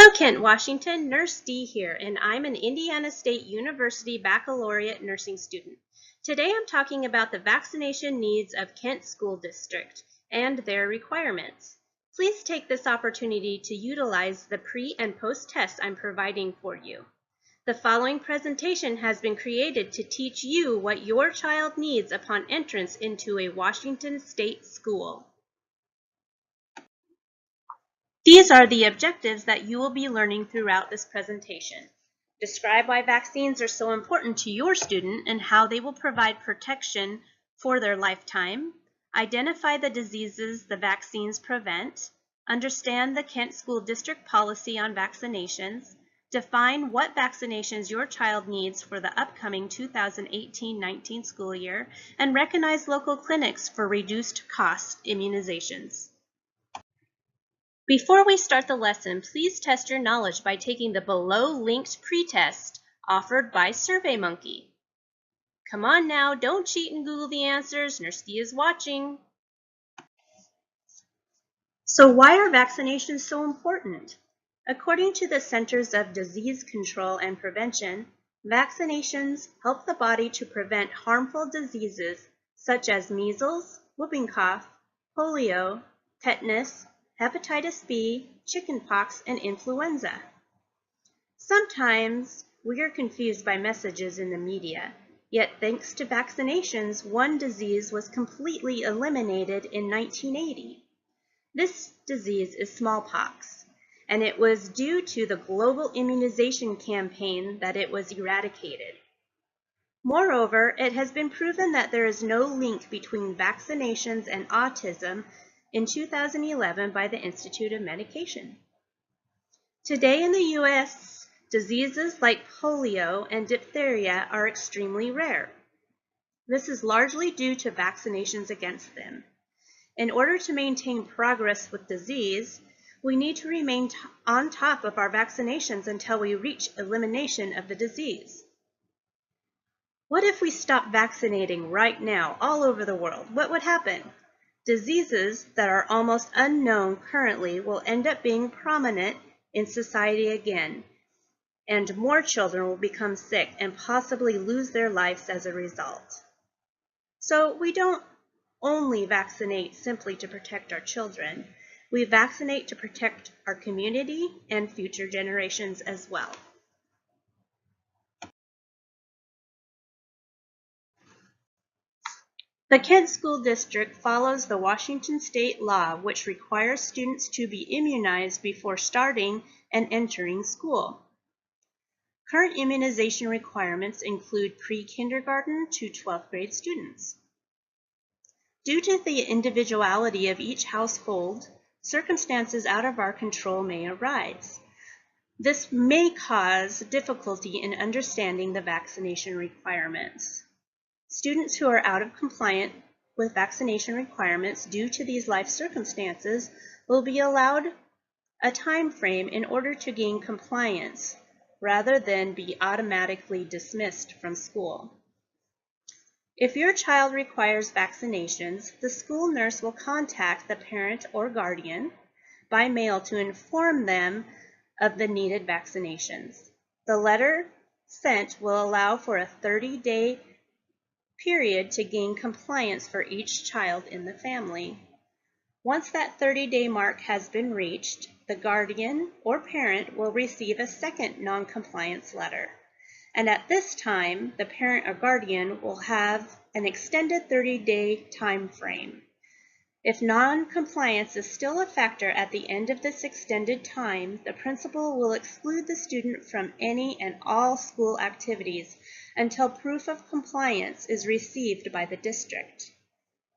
Hello Kent, Washington, Nurse D here, and I'm an Indiana State University baccalaureate nursing student. Today I'm talking about the vaccination needs of Kent School District and their requirements. Please take this opportunity to utilize the pre- and post-tests I'm providing for you. The following presentation has been created to teach you what your child needs upon entrance into a Washington State school. These are the objectives that you will be learning throughout this presentation. Describe why vaccines are so important to your student and how they will provide protection for their lifetime. Identify the diseases the vaccines prevent. Understand the Kent School District policy on vaccinations. Define what vaccinations your child needs for the upcoming 2018-19 school year, and recognize local clinics for reduced cost immunizations. Before we start the lesson, please test your knowledge by taking the below-linked pretest offered by SurveyMonkey. Come on now, don't cheat and Google the answers. Nurse D is watching. So why are vaccinations so important? According to the Centers of Disease Control and Prevention, vaccinations help the body to prevent harmful diseases such as measles, whooping cough, polio, tetanus, hepatitis B, chickenpox, and influenza. Sometimes we are confused by messages in the media, yet thanks to vaccinations, one disease was completely eliminated in 1980. This disease is smallpox, and it was due to the global immunization campaign that it was eradicated. Moreover, it has been proven that there is no link between vaccinations and autism in 2011 by the Institute of Medication. Today in the U.S., diseases like polio and diphtheria are extremely rare. This is largely due to vaccinations against them. In order to maintain progress with disease, we need to remain on top of our vaccinations until we reach elimination of the disease. What if we stop vaccinating right now all over the world? What would happen? Diseases that are almost unknown currently will end up being prominent in society again, and more children will become sick and possibly lose their lives as a result. So we don't only vaccinate simply to protect our children. We vaccinate to protect our community and future generations as well. The Kent School District follows the Washington State law, which requires students to be immunized before starting and entering school. Current immunization requirements include pre-kindergarten to 12th grade students. Due to the individuality of each household, circumstances out of our control may arise. This may cause difficulty in understanding the vaccination requirements. Students who are out of compliance with vaccination requirements due to these life circumstances will be allowed a time frame in order to gain compliance, rather than be automatically dismissed from school. If your child requires vaccinations, the school nurse will contact the parent or guardian by mail to inform them of the needed vaccinations. The letter sent will allow for a 30-day period to gain compliance for each child in the family. Once that 30-day mark has been reached, the guardian or parent will receive a second non-compliance letter. And at this time, the parent or guardian will have an extended 30-day time frame. If non-compliance is still a factor at the end of this extended time, the principal will exclude the student from any and all school activities until proof of compliance is received by the district.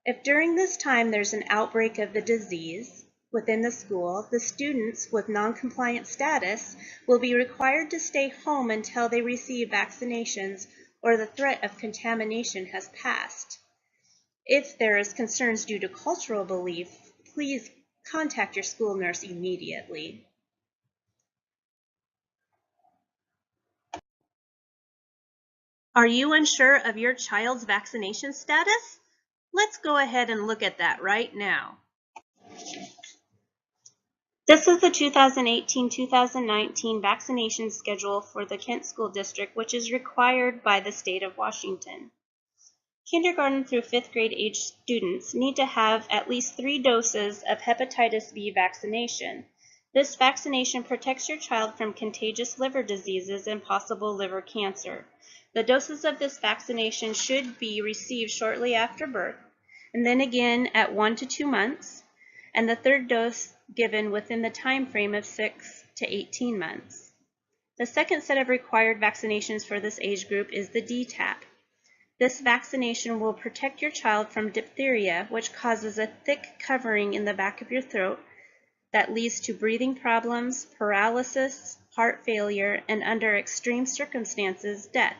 If during this time there's an outbreak of the disease within the school, the students with non-compliant status will be required to stay home until they receive vaccinations or the threat of contamination has passed. If there is concerns due to cultural belief, please contact your school nurse immediately. Are you unsure of your child's vaccination status? Let's go ahead and look at that right now. This is the 2018-2019 vaccination schedule for the Kent School District, which is required by the state of Washington. Kindergarten through 5th grade age students need to have at least 3 doses of hepatitis B vaccination. This vaccination protects your child from contagious liver diseases and possible liver cancer. The doses of this vaccination should be received shortly after birth, and then again at 1 to 2 months, and the third dose given within the time frame of 6 to 18 months. The second set of required vaccinations for this age group is the DTaP. This vaccination will protect your child from diphtheria, which causes a thick covering in the back of your throat that leads to breathing problems, paralysis, heart failure, and under extreme circumstances, death.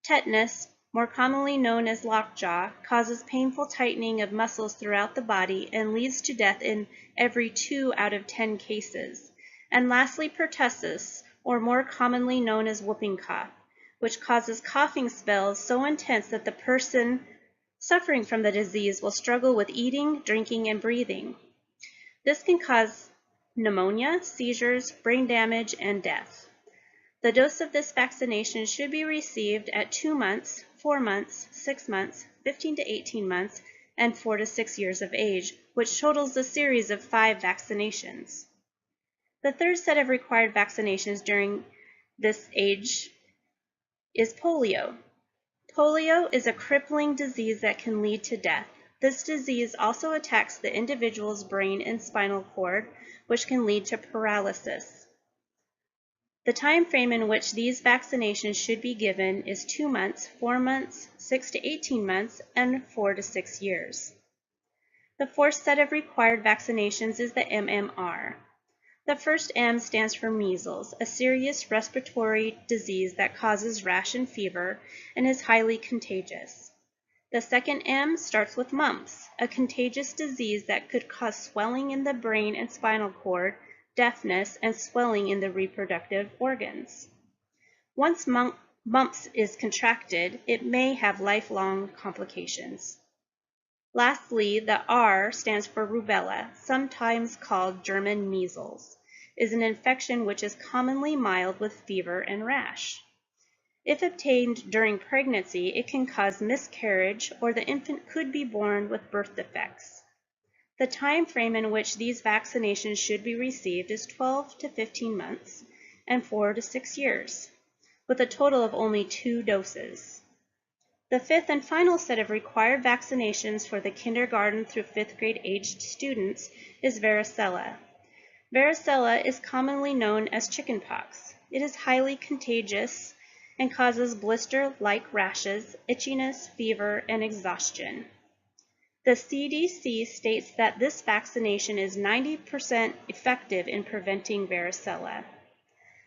Tetanus, more commonly known as lockjaw, causes painful tightening of muscles throughout the body and leads to death in every 2 out of 10 cases. And lastly, pertussis, or more commonly known as whooping cough, which causes coughing spells so intense that the person suffering from the disease will struggle with eating, drinking, and breathing. This can cause pneumonia, seizures, brain damage, and death. The dose of this vaccination should be received at 2 months, 4 months, 6 months, 15 to 18 months, and 4 to 6 years of age, which totals a series of 5 vaccinations. The third set of required vaccinations during this age is polio. Polio is a crippling disease that can lead to death. This disease also attacks the individual's brain and spinal cord, which can lead to paralysis. The time frame in which these vaccinations should be given is 2 months, 4 months, 6 to 18 months, and 4 to 6 years. The fourth set of required vaccinations is the MMR. The first M stands for measles, a serious respiratory disease that causes rash and fever and is highly contagious. The second M starts with mumps, a contagious disease that could cause swelling in the brain and spinal cord, deafness, and swelling in the reproductive organs. Once mumps is contracted, it may have lifelong complications. Lastly, the R stands for rubella, sometimes called German measles, is an infection which is commonly mild with fever and rash. If obtained during pregnancy, it can cause miscarriage, or the infant could be born with birth defects. The time frame in which these vaccinations should be received is 12 to 15 months and 4 to 6 years, with a total of only 2 doses. The fifth and final set of required vaccinations for the kindergarten through 5th grade aged students is varicella. Varicella is commonly known as chickenpox. It is highly contagious and causes blister-like rashes, itchiness, fever, and exhaustion. The CDC states that this vaccination is 90% effective in preventing varicella.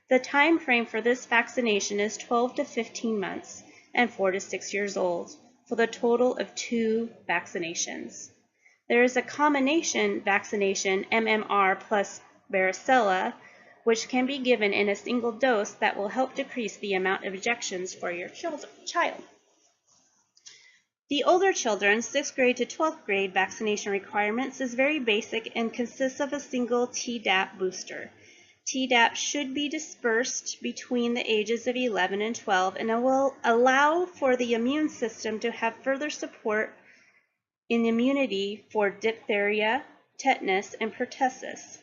The time frame for this vaccination is 12 to 15 months and 4 to 6 years old, for the total of 2 vaccinations. There is a combination vaccination, MMR plus varicella, which can be given in a single dose that will help decrease the amount of injections for your child. The older children, 6th grade to 12th grade vaccination requirements is very basic and consists of a single Tdap booster. Tdap should be dispersed between the ages of 11 and 12, and it will allow for the immune system to have further support in immunity for diphtheria, tetanus, and pertussis.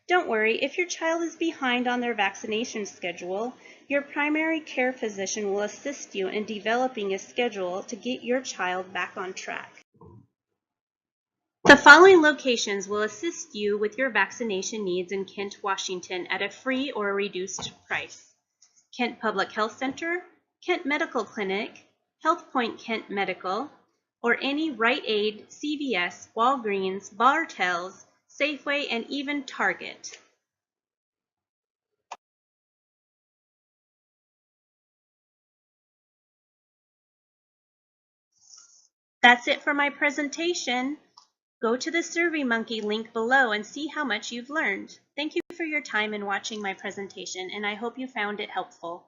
Don't worry, if your child is behind on their vaccination schedule, your primary care physician will assist you in developing a schedule to get your child back on track. The following locations will assist you with your vaccination needs in Kent, Washington at a free or reduced price. Kent Public Health Center, Kent Medical Clinic, Health Point Kent Medical, or any Rite Aid, CVS, Walgreens, Bartell's, Safeway, and even Target. That's it for my presentation. Go to the SurveyMonkey link below and see how much you've learned. Thank you for your time in watching my presentation, and I hope you found it helpful.